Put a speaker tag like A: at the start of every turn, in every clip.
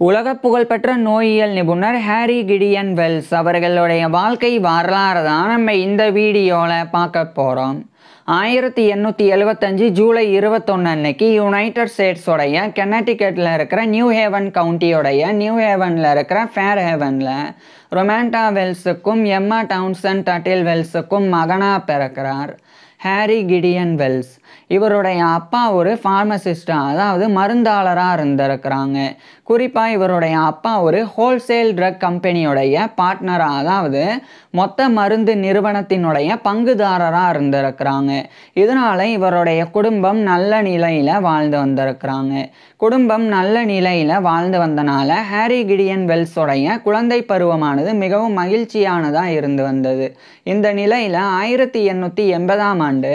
A: உலக புகழ்பெற்ற நோயியல் நிபுணர் ஹாரி கிடியன் வெல்ஸ் அவர்களுடைய வாழ்க்கை வரலாறு தான் நம்ம இந்த வீடியோவில் பார்க்க போகிறோம். 1875 ஜூலை 21 அன்னைக்கு யுனைடெட் ஸ்டேட்ஸோடைய கென்னடிகட்டில் இருக்கிற நியூ ஹேவன் கவுண்டியோடைய நியூ ஹேவனில் இருக்கிற ஃபேர் ஹேவனில் ரொமாண்டா வெல்ஸுக்கும் எம்மா டவுன்சன் டட்டில் வெல்ஸுக்கும் மகனாக பிறக்கிறார் ஹாரி கிடியன் வெல்ஸ். இவருடைய அப்பா ஒரு ஃபார்மசிஸ்டாக, அதாவது மருந்தாளராக இருந்திருக்கிறாங்க. குறிப்பாக இவருடைய அப்பா ஒரு ஹோல்சேல் ட்ரக் கம்பெனியோடைய பார்ட்னராக, அதாவது மொத்த மருந்து நிறுவனத்தினுடைய பங்குதாரராக இருந்திருக்கிறாங்க. இதனால் இவருடைய குடும்பம் நல்ல நிலையில் வாழ்ந்து வந்திருக்கிறாங்க. குடும்பம் நல்ல நிலையில் வாழ்ந்து வந்தனால ஹாரி கிடியன் வெல்ஸோடைய குழந்தை பருவமானது மிகவும் மகிழ்ச்சியானதாக இருந்து வந்தது. இந்த நிலையில் 1880ஆம் ஆண்டு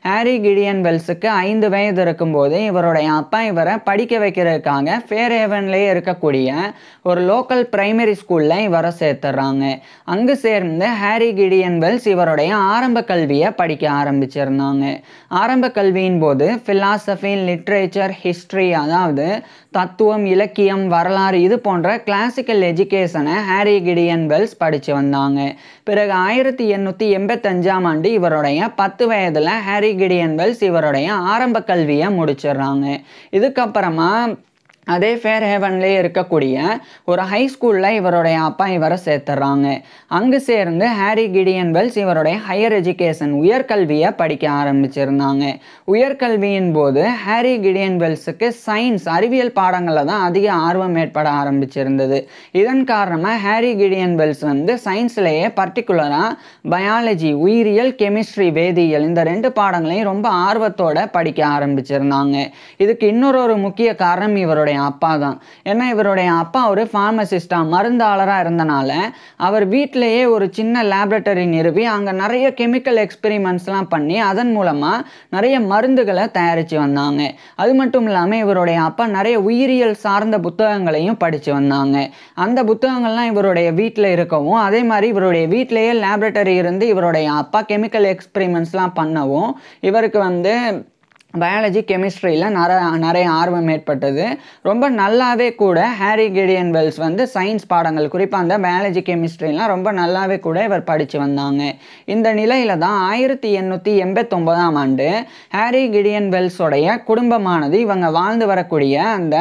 A: ஹாரி கிடியன் வெல்ஸுக்கு 5 வயது இருக்கும்போது இவருடைய அப்பா இவரை படிக்க வைக்கிறதுக்காக ஃபேர் ஹேவன்லேயே இருக்கக்கூடிய ஒரு லோக்கல் பிரைமரி ஸ்கூலில் இவரை சேர்த்துறாங்க. அங்கு சேர்ந்து ஹாரி கிடியன் வெல்ஸ் இவருடைய ஆரம்ப கல்வியை படிக்க ஆரம்பிச்சிருந்தாங்க. ஆரம்ப கல்வியின் போது ஃபிலாசபி, லிட்ரேச்சர், ஹிஸ்ட்ரி, அதாவது தத்துவம், இலக்கியம், வரலாறு இது போன்ற கிளாசிக்கல் எஜுகேஷனை ஹாரி கிடியன் வெல்ஸ் படித்து வந்தாங்க. பிறகு 1885ஆம் ஆண்டு இவருடைய 10 வயதில் ஹாரி கிடியன் வெல்ஸ் இவருடைய ஆரம்ப கல்வியை முடிச்சிடுறாங்க. இதுக்கப்புறமா அதே ஃபேர் ஹேவன்லேயே இருக்கக்கூடிய ஒரு ஹை ஸ்கூலில் இவருடைய அப்பா இவரை சேர்த்துறாங்க. அங்கு சேர்ந்து ஹாரி கிடியன் வெல்ஸ் இவருடைய ஹையர் எஜுகேஷன் உயர்கல்வியை படிக்க ஆரம்பிச்சிருந்தாங்க. உயர்கல்வியின் போது ஹாரி கிடியன் வெல்ஸுக்கு சயின்ஸ், அறிவியல் பாடங்களில் தான் அதிக ஆர்வம் ஏற்பட ஆரம்பிச்சிருந்தது. இதன் காரணமாக ஹாரி கிடியன் வெல்ஸ் சயின்ஸ்லேயே பர்டிகுலராக பயாலஜி, உயிரியல், கெமிஸ்ட்ரி, வேதியியல் இந்த 2 பாடங்களையும் ரொம்ப ஆர்வத்தோடு படிக்க ஆரம்பிச்சிருந்தாங்க. இதுக்கு இன்னொரு முக்கிய காரணம் இவருடைய அப்பா தான். ஏன்னா இவருடைய அப்பா ஒரு ஃபார்மசிஸ்டாக, மருந்தாளராக இருந்தனால அவர் வீட்டிலேயே ஒரு சின்ன லேபரட்டரி நிறுவி அங்கே நிறைய கெமிக்கல் எக்ஸ்பெரிமெண்ட்ஸ்லாம் பண்ணி அதன் மூலமாக நிறைய மருந்துகளை தயாரித்து வந்தாங்க. அது மட்டும் இல்லாமல் இவருடைய அப்பா நிறைய உயிரியல் சார்ந்த புத்தகங்களையும் படித்து வந்தாங்க. அந்த புத்தகங்கள்லாம் இவருடைய வீட்டில் இருக்கவும், அதே மாதிரி இவருடைய வீட்டிலேயே லேபரட்டரி இருந்து இவருடைய அப்பா கெமிக்கல் எக்ஸ்பெரிமெண்ட்ஸ்லாம் பண்ணவும் இவருக்கு பயாலஜி, கெமிஸ்ட்ரியில் நிறைய ஆர்வம் ஏற்பட்டது. ரொம்ப நல்லாவே கூட ஹாரி கிடியன் வெல்ஸ் சயின்ஸ் பாடங்கள், குறிப்பாக அந்த பயாலஜி, கெமிஸ்ட்ரிலாம் ரொம்ப நல்லாவே கூட இவர் படித்து வந்தாங்க. இந்த நிலையில் தான் 1889ஆம் ஆண்டு ஹாரி கிடியன் வெல்ஸோடைய குடும்பமானது இவங்க வாழ்ந்து வரக்கூடிய அந்த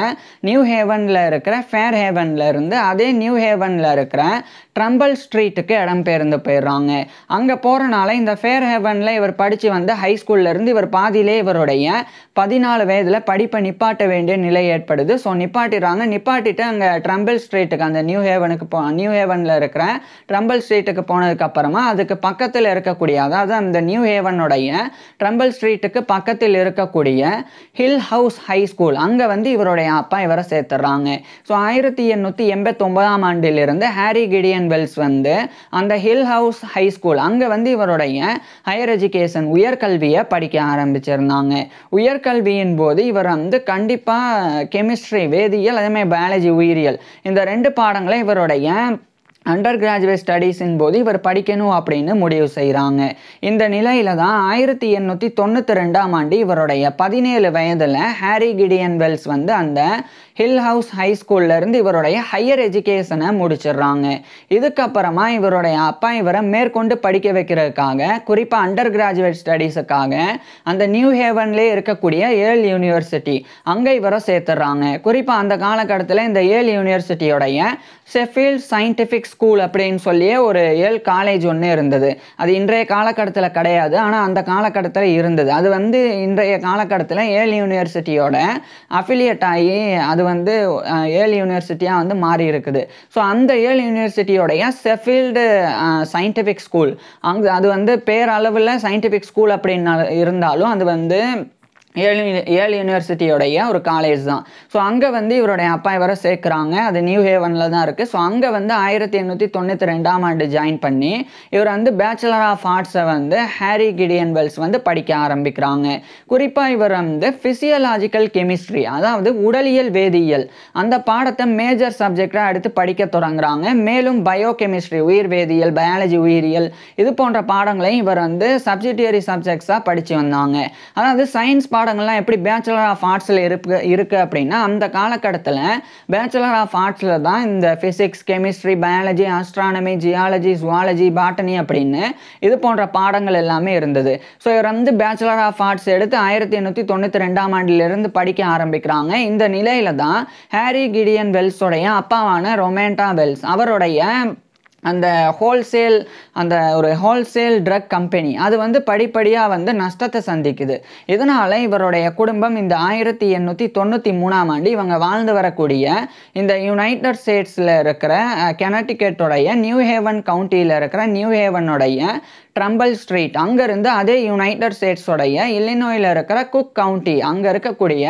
A: நியூ ஹேவனில் இருக்கிற ஃபேர் ஹேவனில் இருந்து அதே நியூ ஹேவனில் இருக்கிற ட்ரம்பிள் ஸ்ட்ரீட்டுக்கு இடம்பெயர்ந்து போயிடுறாங்க. அங்கே போகிறனால இந்த ஃபேர் ஹேவனில் இவர் படித்து வந்த ஹை ஸ்கூல்லேருந்து இவர் பாதியிலே இவருடைய 14 வயதில் படிப்பை நிப்பாட்ட வேண்டிய நிலை ஏற்படுது. ஸோ நிப்பாட்டிட்டு அங்கே ட்ரம்பிள் ஸ்ட்ரீட்டுக்கு, அந்த நியூ ஹேவனில் இருக்கிற ட்ரம்பிள் ஸ்ட்ரீட்டுக்கு போனதுக்கப்புறமா அதுக்கு பக்கத்தில் இருக்கக்கூடிய, அதாவது அந்த நியூ ஹேவனுடைய ட்ரம்பிள் ஸ்ட்ரீட்டுக்கு பக்கத்தில் இருக்கக்கூடிய ஹில் ஹவுஸ் ஹை ஸ்கூல், அங்கே இவருடைய அப்பா இவரை சேர்த்துறாங்க. ஸோ 1889ஆம் ஆண்டிலிருந்து ஹாரி கிடியன் வெல்ஸ் அந்த ஹில் ஹவுஸ் ஹை ஸ்கூல் அங்கே இவருடைய ஹையர் எஜுகேஷன் உயர்கல்வியை படிக்க ஆரம்பிச்சிருந்தாங்க. உயர்கல்வியின் போது இவர் கண்டிப்பாக கெமிஸ்ட்ரி, வேதியியல், அதேமாதிரி பயாலஜி, உயிரியல் இந்த 2 பாடங்களை இவருடைய அண்டர் கிராஜுவேட் ஸ்டடீஸின் போது இவர் படிக்கணும் அப்படின்னு முடிவு செய்கிறாங்க. இந்த நிலையில தான் 1892ஆம் ஆண்டு இவருடைய 17 வயதில் ஹாரி கிடியன் வெல்ஸ் அந்த ஹில் ஹவுஸ் ஹை ஸ்கூல்லேருந்து இவருடைய ஹையர் எஜுகேஷனை முடிச்சிடுறாங்க. இதுக்கப்புறமா இவருடைய அப்பா இவரை மேற்கொண்டு படிக்க வைக்கிறதுக்காக, குறிப்பாக அண்டர் கிராஜுவேட் ஸ்டடீஸுக்காக அந்த நியூ ஹேவன்லேயே இருக்கக்கூடிய ஏல் யூனிவர்சிட்டி அங்கே இவரை சேர்த்துடுறாங்க. குறிப்பாக அந்த காலகட்டத்தில் இந்த ஏல் யூனிவர்சிட்டியோடைய ஷெஃபீல்ட் சயின்டிஃபிக் ஸ்கூல் அப்படின்னு சொல்லியே ஒரு ஏல் காலேஜ் ஒன்று இருந்தது. அது இன்றைய காலகட்டத்தில் கிடையாது, ஆனால் அந்த காலகட்டத்தில் இருந்தது. அது இன்றைய காலகட்டத்தில் ஏல் யூனிவர்சிட்டியோட அஃபிலியேட் ஆகி அது ஏல் யூனிவர்சிட்டியாக மாறி இருக்குது. ஸோ அந்த ஏல் யூனிவர்சிட்டியோடைய ஷெஃபீல்டு சயின்டிஃபிக் ஸ்கூல் அது பேரளவில் சயின்டிஃபிக் ஸ்கூல் அப்படின்னு இருந்தாலும் அது ஏல் யூனிவர்சிட்டியோடைய ஒரு காலேஜ் தான். ஸோ அங்கே இவருடைய அப்பா இவரை சேர்க்குறாங்க. அது நியூ ஹேவனில் தான் இருக்குது. ஸோ அங்கே 1892ஆம் ஆண்டு ஜாயின் பண்ணி இவர் பேச்சுலர் ஆஃப் ஆர்ட்ஸை ஹாரி கிடியன் வெல்ஸ் படிக்க ஆரம்பிக்கிறாங்க. குறிப்பாக இவர் ஃபிசியலாஜிக்கல் கெமிஸ்ட்ரி, அதாவது உடலியல் வேதியியல் அந்த பாடத்தை மேஜர் சப்ஜெக்டாக எடுத்து படிக்க தொடங்குறாங்க. மேலும் பயோ கெமிஸ்ட்ரி, உயிர் வேதியியல், பயாலஜி, உயிரியல் இது போன்ற பாடங்களையும் இவர் சப்சிடியரி சப்ஜெக்ட்ஸாக படித்து வந்தாங்க. அதாவது சயின்ஸ் பாடம் பாடங்கள்லாம் எப்படி பேச்சுலர் ஆஃப் ஆர்ட்ஸில் இருக்குது அப்படின்னா அந்த காலகட்டத்தில் பேச்சுலர் ஆஃப் ஆர்ட்ஸில் தான் இந்த physics, chemistry, biology, astronomy, geology, zoology, botany அப்படின்னு இது போன்ற பாடங்கள் எல்லாமே இருந்தது. ஸோ இவர் வந்து பேச்சுலர் ஆஃப் ஆர்ட்ஸ் எடுத்து 1892ஆம் ஆண்டிலிருந்து படிக்க ஆரம்பிக்கிறாங்க. இந்த நிலையில தான் ஹாரி கிடியன் வெல்ஸோடைய அப்பாவான ரொமேண்டா வெல்ஸ் அவருடைய அந்த ஹோல்சேல் ட்ரக் கம்பெனி அது வந்து படிப்படியாக வந்து நஷ்டத்தை சந்திக்குது. இதனால் இவருடைய குடும்பம் இந்த 1893ஆம் ஆண்டு இவங்க வாழ்ந்து வரக்கூடிய இந்த யுனைடெட் ஸ்டேட்ஸில் இருக்கிற கனெக்டிகட்டோடைய நியூ ஹேவன் கவுண்டியில் இருக்கிற நியூ ஹேவனுடைய ட்ரம்பிள் ஸ்ட்ரீட் அங்கேருந்து அதே யுனைடெட் ஸ்டேட்ஸோடைய இல்லினாய்ல இருக்கிற குக் கவுண்டி அங்கே இருக்கக்கூடிய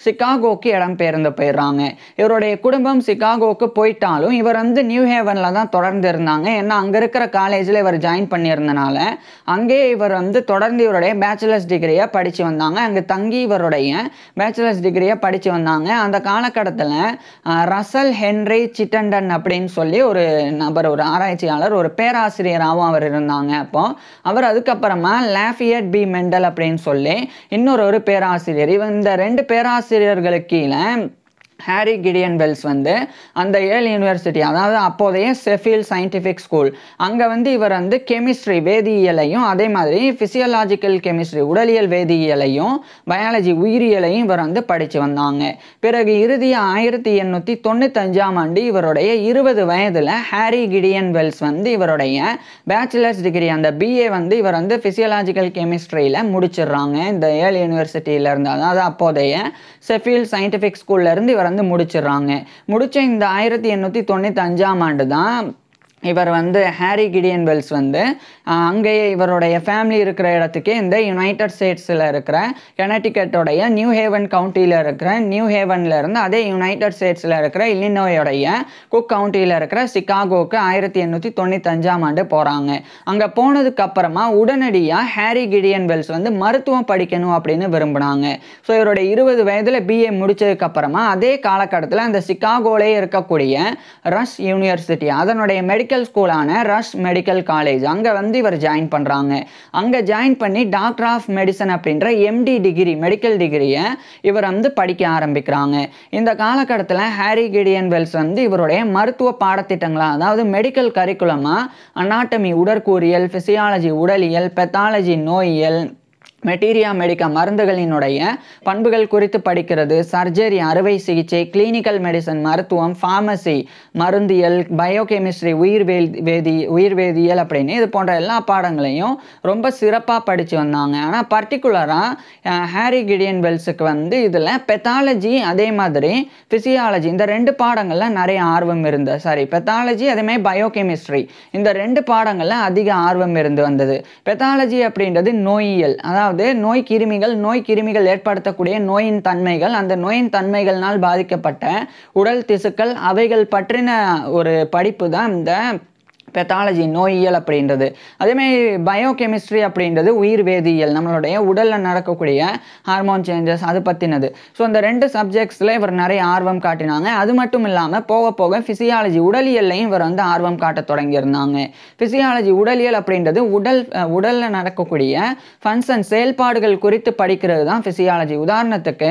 A: சிகாகோக்கு இடம்பெயர்ந்து போயிடுறாங்க. இவருடைய குடும்பம் சிகாகோக்கு போயிட்டாலும் இவர் வந்து நியூ ஹேவனில் தான் தொடர்ந்து இருந்தாங்க. ஏன்னா அங்கே இருக்கிற காலேஜில் இவர் ஜாயின் பண்ணியிருந்தனால அங்கே இவர் வந்து தொடர்ந்து இவருடைய பேச்சுலர்ஸ் டிகிரியை படித்து வந்தாங்க. அங்கே தங்கி இவருடைய பேச்சுலர்ஸ் டிகிரியை படித்து வந்தாங்க. அந்த காலகட்டத்தில் ரசல் ஹென்ரி சிட்டண்டன் அப்படின்னு சொல்லி ஒரு நபர், ஒரு ஆராய்ச்சியாளர், ஒரு பேராசிரியராகவும் அவர் இருந்தாங்க. அப்போ அவர் அதுக்கப்புறமா லாஃபியட் பி மெண்டல் அப்படின்னு சொல்லி இன்னொரு பேராசிரியர், இந்த 2 பேராசிரியர்களுக்கு கீழே ஹாரி கிடியன் வெல்ஸ் வந்து அந்த ஏல் யூனிவர்சிட்டி, அதாவது அப்போதைய ஷெஃபீல்ட் சயின்டிஃபிக் ஸ்கூல், அங்கே வந்து இவர் வந்து கெமிஸ்ட்ரி வேதியியலையும் அதே மாதிரி ஃபிசியலாஜிக்கல் கெமிஸ்ட்ரி உடலியல் வேதியியலையும் பயாலஜி உயிரியலையும் இவர் வந்து படித்து வந்தாங்க. பிறகு இறுதியாக 1895ஆம் ஆண்டு இவருடைய 20 வயதில் ஹாரி கிடியன் வெல்ஸ் வந்து இவருடைய பேச்சுலர்ஸ் டிகிரி அந்த பிஏ வந்து இவர் வந்து ஃபிசியலாஜிக்கல் கெமிஸ்ட்ரியில் முடிச்சிடுறாங்க. இந்த ஏல் யூனிவர்சிட்டியிலேருந்து, அதாவது அப்போதைய ஷெஃபீல்ட் சயின்டிஃபிக் ஸ்கூல்லேருந்து இவர் வந்து முடிச்சிடுறாங்க. முடிச்ச இந்த 1895ஆம் ஆண்டு தான் இவர் வந்து ஹாரி கிடியன் வெல்ஸ் வந்து அங்கேயே இவருடைய ஃபேமிலி இருக்கிற இடத்துக்கே இந்த யுனைடெட் ஸ்டேட்ஸில் இருக்கிற கனெக்டிகட்டோடைய நியூ ஹேவன் கவுண்டியில் இருக்கிற நியூ ஹேவனில் இருந்து அதே யுனைடெட் ஸ்டேட்ஸில் இருக்கிற இல்லினாயோடைய குக் கவுண்டியில் இருக்கிற சிகாகோக்கு 1895ஆம் ஆண்டு போகிறாங்க. அங்கே போனதுக்கு அப்புறமா உடனடியாக ஹாரி கிடியன் வெல்ஸ் வந்து மருத்துவம் படிக்கணும் அப்படின்னு விரும்பினாங்க. ஸோ இவருடைய 20 வயதில் பிஏ முடிச்சதுக்கு அப்புறமா அதே காலகட்டத்தில் அந்த சிகாகோலே இருக்கக்கூடிய ரஷ் யூனிவர்சிட்டி அதனுடைய மெடிக்கல் ஸ்கூலான ரஷ் மெடிக்கல் காலேஜ் அங்கே வந்து இவர் ஜாயின் பண்ணுறாங்க. அங்கே ஜாயின் பண்ணி டாக்டர் ஆஃப் மெடிசன் அப்படின்ற எம்டி டிகிரி மெடிக்கல் டிகிரியை இவர் வந்து படிக்க ஆரம்பிக்கிறாங்க. இந்த காலகட்டத்தில் ஹாரி கிடியன் வெல்ஸ் வந்து இவருடைய மருத்துவ பாடத்திட்டங்களா, அதாவது மெடிக்கல் கரிக்குலமாக அனாட்டமி உடற்கூறியல், ஃபிசியாலஜி உடலியல், பெத்தாலஜி நோயியல், மெட்டீரியா மெடிக்கா மருந்துகளினுடைய பண்புகள் குறித்து படிக்கிறது, சர்ஜரி அறுவை சிகிச்சை, கிளினிக்கல் மெடிசன் மருத்துவம், ஃபார்மசி மருந்தியல், பயோகெமிஸ்ட்ரி உயிர்வேதியியல் அப்படின்னு இது போன்ற எல்லா பாடங்களையும் ரொம்ப சிறப்பாக படித்து வந்தாங்க. ஆனால் பர்டிகுலராக ஹாரி கிடியன் வெல்ஸுக்கு வந்து இதில் பெத்தாலஜி அதே மாதிரி ஃபிசியாலஜி இந்த 2 பாடங்களில் நிறைய ஆர்வம் இருந்தது. பெத்தாலஜி அதேமாதிரி பயோகெமிஸ்ட்ரி இந்த 2 பாடங்களில் அதிக ஆர்வம் இருந்து வந்தது. பெத்தாலஜி அப்படின்றது நோயியல், அதாவது நோய் கிருமிகள் ஏற்படுத்தக்கூடிய நோயின் தன்மைகள், அந்த நோயின் தன்மைகள்னால் பாதிக்கப்பட்ட உடல் திசுக்கள் அவைகள் பற்றின ஒரு படிப்பு தான் இந்த பெத்தாலஜி நோயியல் அப்படின்றது. அதேமாதிரி பயோகெமிஸ்ட்ரி அப்படின்றது உயிர் வேதியியல், நம்மளுடைய உடலில் நடக்கக்கூடிய ஹார்மோன் சேஞ்சஸ் அது பற்றினது. ஸோ இந்த 2 சப்ஜெக்ட்ஸில் இவர் நிறைய ஆர்வம் காட்டினாங்க. அது மட்டும் இல்லாமல் போக போக ஃபிசியாலஜி உடலியல்லையும் இவர் வந்து ஆர்வம் காட்ட தொடங்கியிருந்தாங்க. ஃபிசியாலஜி உடலியல் அப்படின்றது உடலில் நடக்கக்கூடிய ஃபங்க்ஷன் செயல்பாடுகள் குறித்து படிக்கிறது தான் ஃபிசியாலஜி. உதாரணத்துக்கு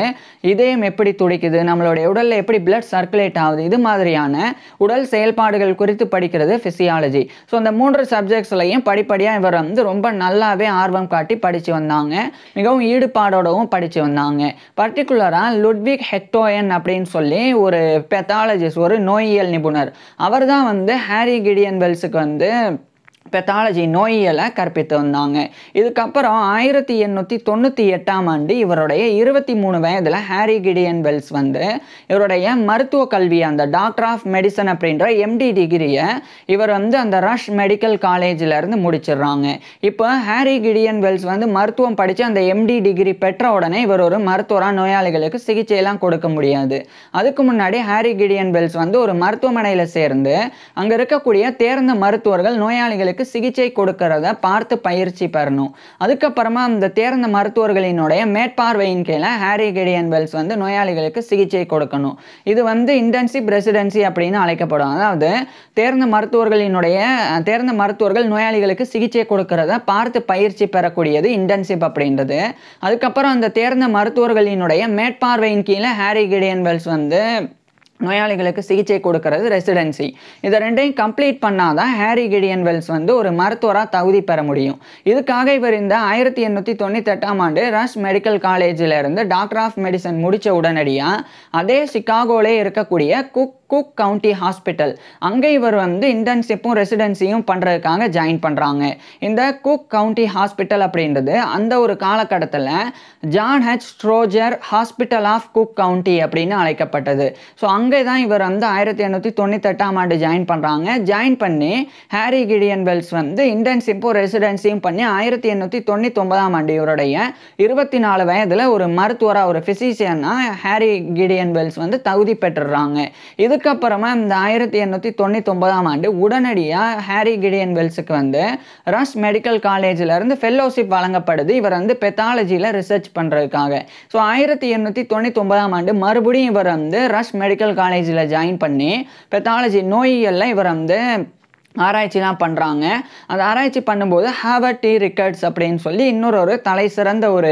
A: இதயம் எப்படி துடிக்குது, நம்மளுடைய உடலில் எப்படி பிளட் சர்க்குலேட் ஆகுது, இது மாதிரியான உடல் செயல்பாடுகள் குறித்து படிக்கிறது ஃபிசியாலஜி. ஸோ இந்த 3 சப்ஜெக்ட்ஸ்லையும் படிப்படியாக இவர் வந்து ரொம்ப நல்லாவே ஆர்வம் காட்டி படித்து வந்தாங்க. மிகவும் ஈடுபாடோடவும் படித்து வந்தாங்க. பர்டிகுலராக லுட்விக் ஹெக்டோயன் அப்படின்னு சொல்லி ஒரு பெத்தாலஜிஸ்ட், ஒரு நோயியல் நிபுணர், அவர் தான் வந்து ஹாரி கிடியன் வெல்ஸுக்கு வந்து பெத்தாலஜி நோயியலை கற்பித்து வந்தாங்க. இதுக்கப்புறம் 1898ஆம் ஆண்டு இவருடைய 23 வயதில் ஹாரி கிடியன் வெல்ஸ் வந்து இவருடைய மருத்துவ கல்வி அந்த டாக்டர் ஆஃப் மெடிசன் அப்படின்ற எம்டி டிகிரியை இவர் வந்து அந்த ரஷ் மெடிக்கல் காலேஜில் இருந்து முடிச்சிடுறாங்க. இப்போ ஹாரி கிடியன் வெல்ஸ் வந்து மருத்துவம் படித்து அந்த எம்டி டிகிரி பெற்ற உடனே இவர் ஒரு மருத்துவராக நோயாளிகளுக்கு சிகிச்சையெல்லாம் கொடுக்க முடியாது. அதுக்கு முன்னாடி ஹாரி கிடியன் வெல்ஸ் வந்து ஒரு மருத்துவமனையில் சேர்ந்து அங்கே இருக்கக்கூடிய தேர்ந்த மருத்துவர்கள் நோயாளிகளுக்கு நோயாளிகளுக்கு சிகிச்சை கொடுக்கறத பார்த்து பயிற்சி பெறணும். அதுக்கப்புறமா அந்த தேர்ந்த மருத்துவர்களினுடைய மேற்பார்வையின் கீழே ஹாரி கிடியன் வெல்ஸ் வந்து நோயாளிகளுக்கு சிகிச்சை கொடுக்கணும். இது வந்து இன்டென்சிவ் ரெசிடென்சி அப்படின்னு அழைக்கப்படும். அதாவது தேர்ந்த மருத்துவர்கள் நோயாளிகளுக்கு சிகிச்சை கொடுக்கறத பார்த்து பயிற்சி பெறக்கூடியது இன்டென்சிவ் அப்படின்றது. அதுக்கப்புறம் அந்த தேர்ந்த மருத்துவர்களினுடைய மேற்பார்வையின் கீழே ஹாரி கிடியன் வெல்ஸ் வந்து நோயாளிகளுக்கு சிகிச்சை கொடுக்கறது ரெசிடென்சி. இதை ரெண்டையும் கம்ப்ளீட் பண்ணாதான் ஹாரி கிடியன் வெல்ஸ் வந்து ஒரு மருத்துவராக தகுதி பெற முடியும். இதுக்காக இவர் இந்த 1898ஆம் ஆண்டு ரஷ் மெடிக்கல் காலேஜில் இருந்து டாக்டர் ஆஃப் மெடிசன் முடித்த உடனடியாக அதே சிகாகோலே இருக்கக்கூடிய குக் கவுண்டி ஹாஸ்பிட்டல் அங்கே இவர் வந்து இன்டர்ன்ஷிப்பும் ரெசிடென்சியும் பண்ணுறதுக்காக ஜாயின் பண்ணுறாங்க. இந்த குக் கவுண்டி ஹாஸ்பிட்டல் அப்படின்றது அந்த ஒரு காலகட்டத்தில் John H Stroger hospital of Cook County அப்படின்னு அழைக்கப்பட்டது. ஸோ அங்கே தான் இவர் வந்து 1898ஆம் ஆண்டு ஜாயின் பண்ணுறாங்க. ஜாயின் பண்ணி ஹாரி கிடியன் வெல்ஸ் வந்து இன்டர்ன்ஷிப்பும் ரெசிடென்சியும் பண்ணி 1899ஆம் ஆண்டு இவருடைய 24 வயதில் ஒரு மருத்துவராக ஒரு ஃபிசிஷியனாக ஹாரி கிடியன் வெல்ஸ் வந்து தகுதி பெற்றுறாங்க. இதுக்கப்புறமா இந்த 1899ஆம் ஆண்டு உடனடியாக ஹாரி கிடியன் வெல்ஸுக்கு வந்து ரஷ் மெடிக்கல் காலேஜில் இருந்து ஃபெல்லோஷிப் வழங்கப்படுது. இவர் வந்து பெத்தாலஜியில் ரிசர்ச் பண்ணுறதுக்காக. ஸோ 1899ஆம் ஆண்டு மறுபடியும் இவர் வந்து ரஷ் மெடிக்கல் காலேஜில் ஜாயின் பண்ணி பெத்தாலஜி நோயியலில் இவர் வந்து ஆராய்ச்சிலாம் பண்ணுறாங்க. அந்த ஆராய்ச்சி பண்ணும்போது ஹாவர்ட் டி ரிக்கர்ட்ஸ் அப்படின்னு சொல்லி இன்னொரு தலை சிறந்த ஒரு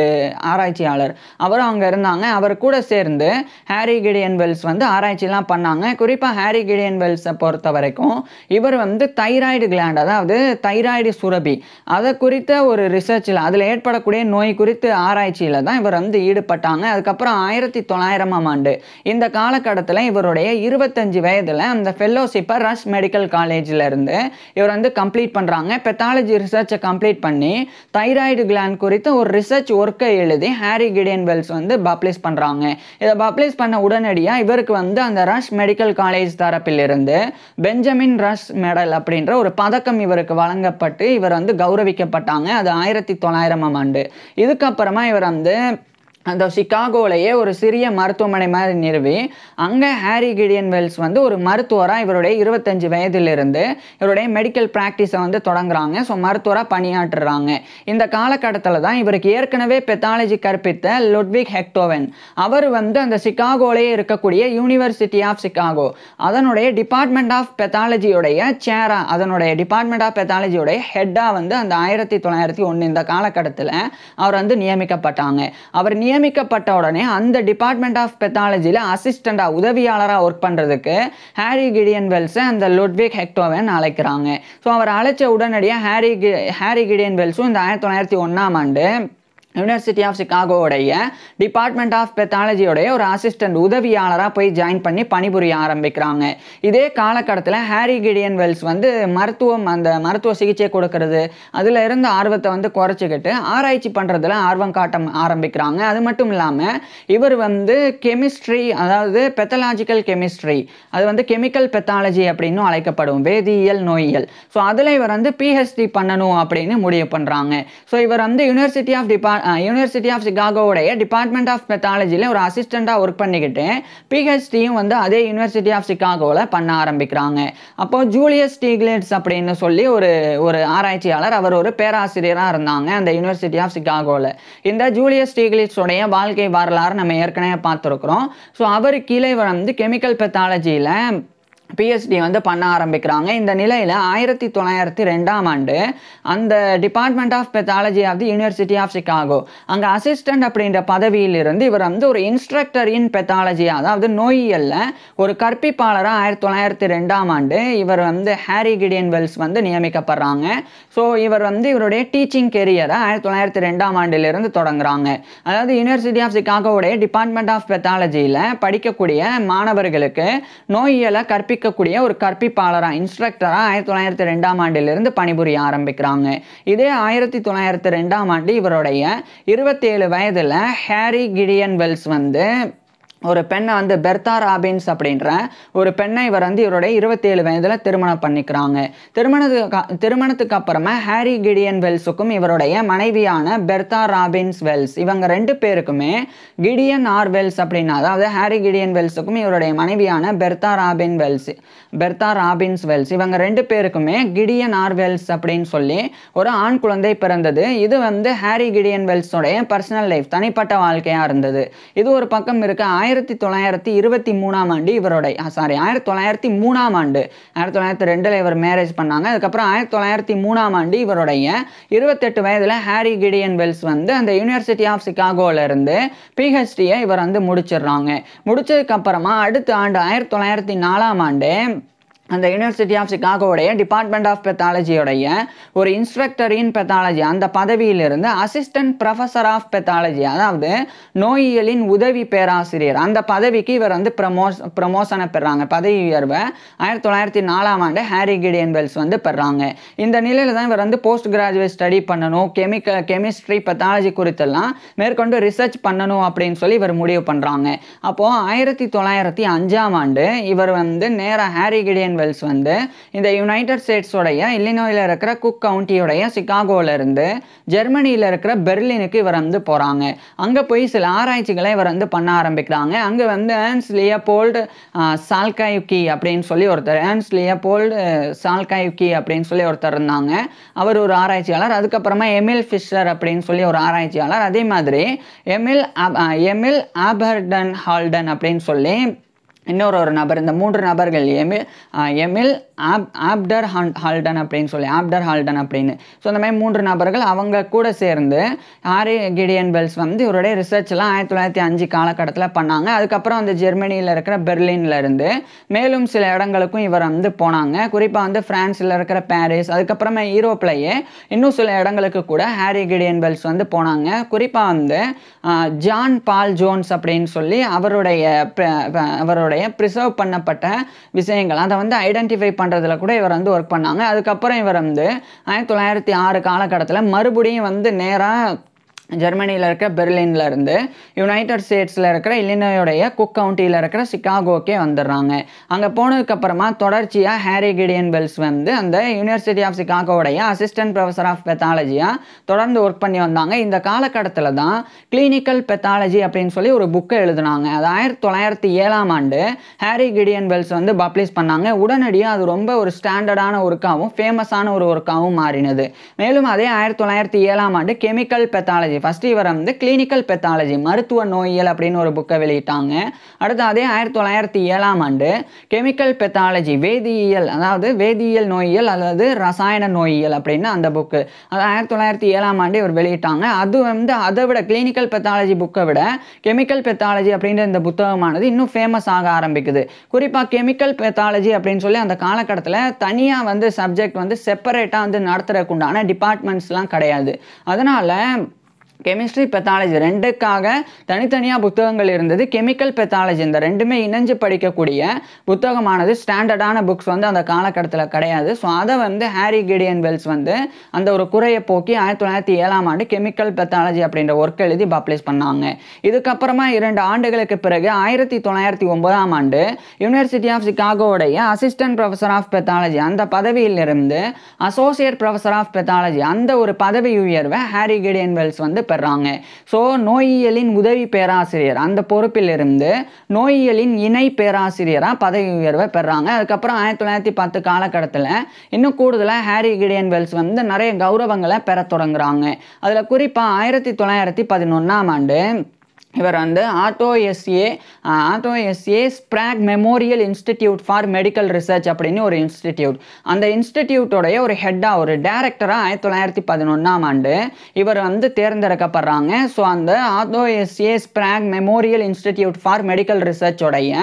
A: ஆராய்ச்சியாளர் அவரும் அங்கே இருந்தாங்க. அவர் கூட சேர்ந்து ஹாரி கிடியன் வெல்ஸ் வந்து ஆராய்ச்சிலாம் பண்ணாங்க. குறிப்பாக ஹாரி கிடியன் வெல்ஸை பொறுத்த வரைக்கும் இவர் வந்து தைராய்டு கிளாண்ட், அதாவது தைராய்டு சுரபி, அதை குறித்த ஒரு ரிசர்ச்சில் அதில் ஏற்படக்கூடிய நோய் குறித்து ஆராய்ச்சியில் தான் இவர் வந்து ஈடுபட்டாங்க. அதுக்கப்புறம் 1900ஆம் ஆண்டு இந்த காலகட்டத்தில் இவருடைய 25 வயதில் அந்த ஃபெல்லோஷிப்பை ரஷ் மெடிக்கல் காலேஜில் இருந்து இவர் வந்து கம்ப்ளீட் பண்றாங்க. பெத்தாலஜி ரிசர்ச்சை கம்ப்ளீட் பண்ணி தைராய்டு கிளாண்ட் குறித்து ஒரு ரிசர்ச் ஒர்க்கை எழுதி ஹாரி கிடியன் வெல்ஸ் வந்து பப்ளிஷ் பண்றாங்க. இதை பப்ளிஷ் பண்ண உடனடியாக இவருக்கு வந்து அந்த ரஷ் மெடிக்கல் காலேஜ் தரப்பிலிருந்து பெஞ்சமின் ரஷ் மெடல் அப்படின்ற ஒரு பதக்கம் இவருக்கு வழங்கப்பட்டு இவர் வந்து கௌரவிக்கப்பட்டாங்க. அது 1900ஆம் ஆண்டு. இதுக்கப்புறமா இவர் வந்து அந்த சிகாகோலையே ஒரு சிறிய மருத்துவமனை மாதிரி நிறுவி அங்கே ஹாரி கிடியன் வெல்ஸ் வந்து ஒரு மருத்துவராக இவருடைய 25 வயதிலிருந்து இவருடைய மெடிக்கல் ப்ராக்டிஸை வந்து தொடங்குறாங்க. ஸோ மருத்துவராக பணியாற்றுறாங்க. இந்த காலகட்டத்தில் தான் இவருக்கு ஏற்கனவே பெத்தாலஜி கற்பித்த லுட்விக் ஹெக்டோவன் அவர் வந்து அந்த சிகாகோலையே இருக்கக்கூடிய யூனிவர்சிட்டி ஆஃப் சிகாகோ அதனுடைய டிபார்ட்மெண்ட் ஆஃப் பெத்தாலஜியோடைய சேரா, அதனுடைய டிபார்ட்மெண்ட் ஆஃப் பெத்தாலஜியோடைய ஹெட்டாக வந்து அந்த 1901 இந்த காலகட்டத்தில் அவர் வந்து நியமிக்கப்பட்டாங்க. அவர் நியமிக்கப்பட்ட உடனே அந்த டிபார்ட்மெண்ட் ஆஃப் பெத்தாலஜியில் அசிஸ்டண்டாக உதவியாளராக ஒர்க் பண்ணுறதுக்கு ஹாரி கிடியன் வெல்ஸை அந்த லுட்விக் ஹெக்டோவன் அழைக்கிறாங்க. ஸோ அவர் அழைச்ச உடனடியாக ஹாரி கிடியன் வெல்ஸும் இந்த 1901ஆம் ஆண்டு யூனிவர்சிட்டி ஆஃப் சிகாகோவுடைய டிபார்ட்மெண்ட் ஆஃப் பெத்தாலஜியோடைய ஒரு அசிஸ்டன்ட் உதவியாளராக போய் ஜாயின் பண்ணி பணிபுரிய ஆரம்பிக்கிறாங்க. இதே காலகட்டத்தில் ஹாரி கிடியன் வெல்ஸ் வந்து அந்த மருத்துவ சிகிச்சை கொடுக்கறது அதில் இருந்த ஆர்வத்தை வந்து குறைச்சிக்கிட்டு ஆராய்ச்சி பண்ணுறதுல ஆர்வம் காட்ட ஆரம்பிக்கிறாங்க. அது மட்டும் இல்லாமல் இவர் வந்து கெமிஸ்ட்ரி, அதாவது பெத்தலாஜிக்கல் கெமிஸ்ட்ரி, அது வந்து கெமிக்கல் பெத்தாலஜி அப்படின்னு அழைக்கப்படும் வேதியியல் நோயியல். ஸோ அதில் இவர் வந்து பிஹெச்டி பண்ணணும் அப்படின்னு முடிவு பண்ணுறாங்க. ஸோ இவர் வந்து யூனிவர்சிட்டி ஆஃப் சிகாகோவுடைய டிபார்ட்மெண்ட் ஆஃப் பெத்தாலஜியில் ஒரு அசிஸ்டண்டாக ஒர்க் பண்ணிக்கிட்டு பிஹெச்டியும் வந்து அதே யூனிவர்சிட்டி ஆஃப் சிகாகோவில் பண்ண ஆரம்பிக்கிறாங்க. அப்போது ஜூலியஸ் ஸ்டீக்லிட்ஸ் அப்படின்னு சொல்லி ஒரு ஆராய்ச்சியாளர், அவர் ஒரு பேராசிரியராக இருந்தாங்க அந்த யூனிவர்சிட்டி ஆஃப் சிகாகோவில். இந்த ஜூலியஸ் ஸ்டீக்லிட்ஸோடைய வாழ்க்கை வரலாறு நம்ம ஏற்கனவே பார்த்துருக்குறோம். ஸோ அவர் கீழே வந்து கெமிக்கல் பெத்தாலஜியில் பிஹெச்டி வந்து பண்ண ஆரம்பிக்கிறாங்க. இந்த நிலையில் 1902ஆம் ஆண்டு அந்த department of pathology of the University of Chicago அங்கே அசிஸ்டன்ட் அப்படின்ற பதவியிலிருந்து இவர் வந்து ஒரு இன்ஸ்ட்ரக்டர் இன் பெத்தாலஜி, அதாவது நோயியலில் ஒரு கற்பிப்பாளராக 1902ஆம் ஆண்டு இவர் வந்து ஹாரி கிடியன் வெல்ஸ் வந்து நியமிக்கப்படுறாங்க. ஸோ இவர் வந்து இவருடைய டீச்சிங் கெரியரை 1902ஆம் ஆண்டிலிருந்து தொடங்குறாங்க. அதாவது யூனிவர்சிட்டி ஆஃப் சிகாகோவுடைய டிபார்ட்மெண்ட் ஆஃப் பெத்தாலஜியில் படிக்கக்கூடிய மாணவர்களுக்கு நோயியலை கற்பிக்கக்கூடிய ஒரு கற்பிப்பாளராக இன்ஸ்ட்ரக்டராக 1902ஆம் ஆண்டிலிருந்து பணிபுரிய ஆரம்பிக்கிறாங்க. இதே 1902ஆம் ஆண்டு இவருடைய 27 வயதில் ஹாரி கிடியன் வெல்ஸ் வந்து ஒரு பெண்ணை வந்து பெர்தா ராபின்ஸ் அப்படின்ற ஒரு பெண்ணை இவர் வந்து இவருடைய 27 வயதில் திருமணம் பண்ணிக்கிறாங்க. திருமணத்துக்கு அப்புறமா ஹாரி கிடியன் வெல்ஸுக்கும் இவருடைய மனைவியான பெர்தா ராபின்ஸ் வெல்ஸ் இவங்க 2 பேருக்குமே கிடியன் ஆர் வெல்ஸ் அப்படின்னா, அதாவது ஹாரி கிடியன் வெல்ஸுக்கும் இவருடைய மனைவியான பெர்தா ராபின்ஸ் வெல்ஸ் இவங்க 2 பேருக்குமே கிடியன் ஆர் வெல்ஸ் அப்படின்னு சொல்லி ஒரு ஆண் குழந்தை பிறந்தது. இது வந்து ஹாரி கிடியன் வெல்ஸோடைய பர்சனல் லைஃப், தனிப்பட்ட வாழ்க்கையாக இருந்தது. இது ஒரு பக்கம் இருக்க 1923ஆம் ஆண்டு இவருடைய 1903ஆம் ஆண்டு 1902 இவர் மேரேஜ் பண்ணாங்க. அதுக்கப்புறம் 1903ஆம் ஆண்டு இவருடைய 28 வயதில் ஹாரி கிடியன் வெல்ஸ் வந்து அந்த யூனிவர்சிட்டி ஆஃப் சிகாகோல இருந்து பிஹெச்டியை இவர் வந்து முடிச்சிடுறாங்க. முடிச்சதுக்கு அப்புறமா அடுத்த ஆண்டு 1904ஆம் ஆண்டு அந்த யூனிவர்சிட்டி ஆஃப் சிகாகோடைய டிபார்ட்மெண்ட் ஆஃப் பெத்தாலஜியோடைய ஒரு இன்ஸ்பெக்டர் இன் பெத்தாலஜி அந்த பதவியிலிருந்து அசிஸ்டன்ட் ப்ரொஃபஸர் ஆஃப் பெத்தாலஜி, அதாவது நோயியலின் உதவி பேராசிரியர், அந்த பதவிக்கு இவர் வந்து ப்ரமோஷனை பெறாங்க. பதவி உயர்வை 1904ஆம் ஆண்டு ஹாரி கிடியன் வெல்ஸ் வந்து பெறாங்க. இந்த நிலையில் தான் இவர் வந்து போஸ்ட் கிராஜுவேட் ஸ்டடி பண்ணணும், கெமிஸ்ட்ரி பெத்தாலஜி குறித்தெல்லாம் மேற்கொண்டு ரிசர்ச் பண்ணணும் அப்படின்னு சொல்லி இவர் முடிவு பண்ணுறாங்க. அப்போது 1905ஆம் ஆண்டு இவர் வந்து நேராக ஹாரி கிடியன் வெல்ஸ் வந்து இந்த யுனைடெட் ஸ்டேட்ஸோடைய இல்லினாய்ல இருக்கிற குக் கவுண்டியோடைய சிகாகோல இருந்து ஜெர்மனியில் இருக்கிற பெர்லினுக்கு இவர் வந்து போகிறாங்க. அங்கே போய் சில ஆராய்ச்சிகளை இவர் வந்து பண்ண ஆரம்பிக்கிறாங்க. அங்கே வந்து ஏர்ன்ஸ் லியோபோல்டு சால்காயுக்கி அப்படின்னு சொல்லி ஒருத்தர் இருந்தாங்க. அவர் ஒரு ஆராய்ச்சியாளர். அதுக்கப்புறமா எமில் ஃபிஷர் அப்படின்னு சொல்லி ஒரு ஆராய்ச்சியாளர். அதே மாதிரி எமில் ஆபர்டன் ஹால்டன் அப்படின்னு சொல்லி இன்னொரு நபர். இந்த 3 நபர்கள் எமில் ஆப்டர் ஹால்டன் அப்படின்னு. ஸோ இந்த மாதிரி 3 நபர்கள் அவங்க கூட சேர்ந்து ஹாரி கிடியன் வெல்ஸ் வந்து இவருடைய ரிசர்ச்லாம் 1905 காலகட்டத்தில் பண்ணாங்க. அதுக்கப்புறம் அந்த ஜெர்மனியில் இருக்கிற பெர்லினில் இருந்து மேலும் சில இடங்களுக்கும் இவர் வந்து போனாங்க. குறிப்பாக வந்து பிரான்ஸில் இருக்கிற பாரிஸ், அதுக்கப்புறமா யூரோப்லேயே இன்னும் சில இடங்களுக்கு கூட ஹாரி கிடியன் வெல்ஸ் வந்து போனாங்க. குறிப்பாக வந்து ஜான் பால் ஜோன்ஸ் அப்படின்னு சொல்லி அவருடைய ப்ரிசர்வ் பண்ணப்பட்ட விஷயங்கள் அதை வந்து ஐடென்டிஃபை பண்ணுறதுல கூட இவர் வந்து ஒர்க் பண்ணாங்க. அதுக்கப்புறம் இவர் வந்து 1906 காலகட்டத்தில் மறுபடியும் வந்து நேராக ஜெர்மனியில் இருக்கிற பெர்லினில் இருந்து யுனைடெட் ஸ்டேட்ஸில் இருக்கிற இல்லினாயோடைய குக் கவுண்டியில் இருக்கிற சிகாகோக்கே வந்துடுறாங்க. அங்கே போனதுக்கப்புறமா தொடர்ச்சியாக ஹாரி கிடியன் வெல்ஸ் வந்து அந்த யூனிவர்சிட்டி ஆஃப் சிகாகோடைய அசிஸ்டன்ட் ப்ரொஃபஸர் ஆஃப் பெத்தாலஜியாக தொடர்ந்து ஒர்க் பண்ணி வந்தாங்க. இந்த காலகட்டத்தில் தான் கிளினிக்கல் பெத்தாலஜி அப்படின்னு சொல்லி ஒரு புக்கை எழுதினாங்க. அது 1907ஆம் ஆண்டு ஹாரி கிடியன் வெல்ஸ் வந்து பப்ளிஷ் பண்ணாங்க. உடனடியாக அது ரொம்ப ஒரு ஸ்டாண்டர்டான ஒர்க்காகவும் ஃபேமஸான ஒரு ஒர்க்காகவும் மாறினது. மேலும் அதே 1907ஆம் ஆண்டு கெமிக்கல் பெத்தாலஜி, ஃபர்ஸ்ட் இவர் வந்து கிளினிக்கல் பெத்தாலஜி மருத்துவ நோயியல் அப்படின்னு ஒரு புக்கை வெளியிட்டாங்க. அடுத்து அதே 1907ஆம் ஆண்டு கெமிக்கல் பெத்தாலஜி வேதியியல், அதாவது வேதியியல் நோயியல் அல்லது ரசாயன நோயியல் அப்படின்னு அந்த புக்கு அது 1907ஆம் ஆண்டு இவர் வெளியிட்டாங்க. அது வந்து அதை விட கிளினிக்கல் பெத்தாலஜி புக்கை விட கெமிக்கல் பெத்தாலஜி அப்படின்ற இந்த புத்தகமானது இன்னும் ஃபேமஸ் ஆக ஆரம்பிக்குது. குறிப்பாக கெமிக்கல் பெத்தாலஜி அப்படின்னு சொல்லி அந்த காலகட்டத்தில் தனியாக வந்து சப்ஜெக்ட் வந்து செப்பரேட்டாக வந்து நடத்துறதுக்கு உண்டான டிபார்ட்மெண்ட்ஸ்லாம் கிடையாது. அதனால் கெமிஸ்ட்ரி பெத்தாலஜி 2க்காக தனித்தனியாக புத்தகங்கள் இருந்தது. கெமிக்கல் பெத்தாலஜி இந்த 2மே இணைஞ்சு படிக்கக்கூடிய புத்தகமானது ஸ்டாண்டர்டான புக்ஸ் வந்து அந்த காலகட்டத்தில் கிடையாது. ஸோ அதை வந்து ஹாரி கிடியன் வெல்ஸ் வந்து அந்த ஒரு குறையை போக்கி 1907ஆம் ஆண்டு கெமிக்கல் பெத்தாலஜி அப்படின்ற ஒர்க் எழுதி பப்ளிஷ் பண்ணாங்க. இதுக்கப்புறமா 2 ஆண்டுகளுக்கு பிறகு 1909ஆம் ஆண்டு யூனிவர்சிட்டி ஆஃப் சிகாகோவுடைய அசிஸ்டன்ட் ப்ரொஃபஸர் ஆஃப் பெத்தாலஜி அந்த பதவியிலிருந்து அசோசியேட் ப்ரொஃபஸர் ஆஃப் பெத்தாலஜி அந்த ஒரு பதவி உயர்வை ஹாரி கிடியன் வெல்ஸ் வந்து பெறாங்க. ஸோ நோயியலின் உதவி பேராசிரியர் அந்த பொறுப்பிலிருந்து நோயியலின் இணை பேராசிரியராக பதவி உயர்வை பெறாங்க. அதுக்கப்புறம் 1910 காலகட்டத்தில் இன்னும் கூடுதலாக ஹாரி கிடியன் வெல்ஸ் வந்து நிறைய கௌரவங்களை பெற தொடங்குறாங்க. அதில் குறிப்பாக 1911ஆம் ஆண்டு இவர் வந்து Otto S A Sprague memorial institute for medical research அப்படின்னு ஒரு இன்ஸ்டிடியூட், அந்த இன்ஸ்டிடியூட்டோடைய ஒரு ஹெட்டாக ஒரு டைரக்டராக 1911ஆம் ஆண்டு இவர் வந்து தேர்ந்தெடுக்கப்படுறாங்க. ஸோ அந்த Otto S A Sprague memorial institute for medical ரிசர்ச்சோடைய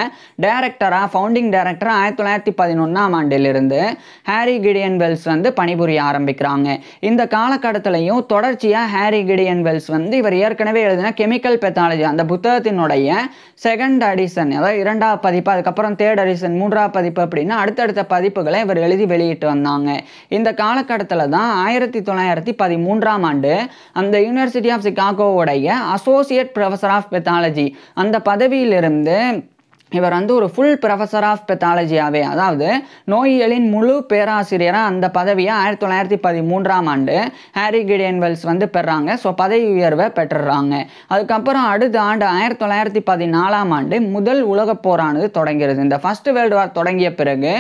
A: ஃபவுண்டிங் டைரக்டராக 1911ஆம் ஆண்டிலிருந்து ஹாரி கிடியன் வெல்ஸ் வந்து பணிபுரிய ஆரம்பிக்கிறாங்க. இந்த காலகட்டத்திலையும் தொடர்ச்சியாக ஹாரி கிடியன் வெல்ஸ் வந்து இவர் ஏற்கனவே எழுதின கெமிக்கல் பெத்தாலஜி பெத்தாலஜி அந்த புத்தகத்தினுடைய செகண்ட் எடிஷன், அதாவது 2வது பதிப்பு, அதுக்கப்புறம் 3rd எடிஷன் 3வது பதிப்பு அப்படின்னு அடுத்தடுத்த பதிப்புகளை இவர் எழுதி வெளியிட்டு வந்தாங்க. இந்த காலகட்டத்தில் தான் 1913ஆம் ஆண்டு அந்த யூனிவர்சிட்டி ஆஃப் சிகாகோவுடைய அசோசியேட் ப்ரொஃபஸர் ஆஃப் பெத்தாலஜி அந்த பதவியிலிருந்து இவர் வந்து ஒரு ஃபுல் ப்ரொஃபஸர் ஆஃப் பெத்தாலஜியாவே, அதாவது நோயியலின் முழு பேராசிரியராக அந்த பதவியை 1913ஆம் ஆண்டு ஹாரி கிடியன் வெல்ஸ் வந்து பெறாங்க. ஸோ பதவி உயர்வை பெற்றுறாங்க. அதுக்கப்புறம் அடுத்த ஆண்டு 1914ஆம் ஆண்டு முதல் உலகப் போரானது தொடங்கிறது. இந்த ஃபர்ஸ்ட் வேர்ல்டு வார் தொடங்கிய பிறகு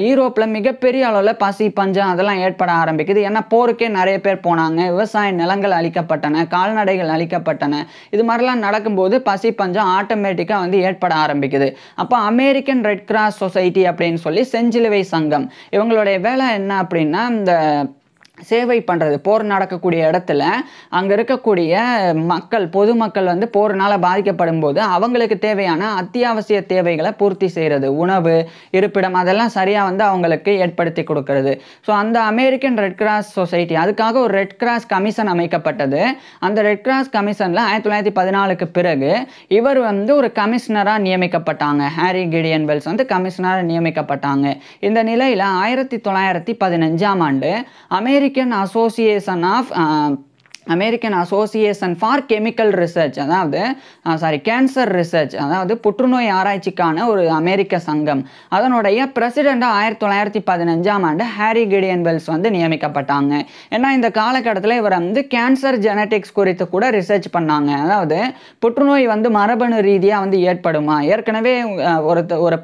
A: யூரோப்பில் மிகப்பெரிய அளவில் பசி பஞ்சம் அதெல்லாம் ஏற்பட ஆரம்பிக்குது. ஏன்னா போருக்கே நிறைய பேர் போனாங்க, விவசாய நிலங்கள் அழிக்கப்பட்டன, கால்நடைகள் அழிக்கப்பட்டன. இது மாதிரிலாம் நடக்கும்போது பசி பஞ்சம் ஆட்டோமேட்டிக்காக வந்து ஏற்பட ஆரம்பிக்குது. அப்போ அமெரிக்கன் ரெட் கிராஸ் சொசைட்டி அப்படின்னு சொல்லி செஞ்சிலுவை சங்கம், இவங்களுடைய வேலை என்ன அப்படின்னா இந்த சேவை பண்ணுறது. போர் நடக்கக்கூடிய இடத்துல அங்கே இருக்கக்கூடிய மக்கள் பொதுமக்கள் வந்து போர்னால் பாதிக்கப்படும் போது அவங்களுக்கு தேவையான அத்தியாவசிய தேவைகளை பூர்த்தி செய்கிறது, உணவு இருப்பிடம் அதெல்லாம் சரியாக வந்து அவங்களுக்கு ஏற்படுத்தி கொடுக்கறது. ஸோ அந்த அமெரிக்கன் ரெட் கிராஸ் சொசைட்டி அதுக்காக ஒரு ரெட் கிராஸ் கமிஷன் அமைக்கப்பட்டது. அந்த ரெட் கிராஸ் கமிஷனில் 1914க்கு பிறகு இவர் வந்து ஒரு கமிஷனராக நியமிக்கப்பட்டாங்க. ஹாரி கிடியன் வெல்ஸ் வந்து கமிஷனராக நியமிக்கப்பட்டாங்க. இந்த நிலையில் 1915ஆம் ஆண்டு American association for chemical research, அதாவது கேன்சர் ரிசர்ச், அதாவது புற்றுநோய் ஆராய்ச்சிக்கான ஒரு அமெரிக்க சங்கம், அதனுடைய பிரசிடெண்டாக 1915ஆம் ஆண்டு ஹாரி கிடியன் வெல்ஸ் வந்து நியமிக்கப்பட்டாங்க. ஏன்னா இந்த காலகட்டத்தில் இவர் வந்து கேன்சர் ஜெனட்டிக்ஸ் குறித்து கூட ரிசர்ச் பண்ணாங்க. அதாவது புற்றுநோய் வந்து மரபணு ரீதியாக வந்து ஏற்படுமா, ஏற்கனவே ஒரு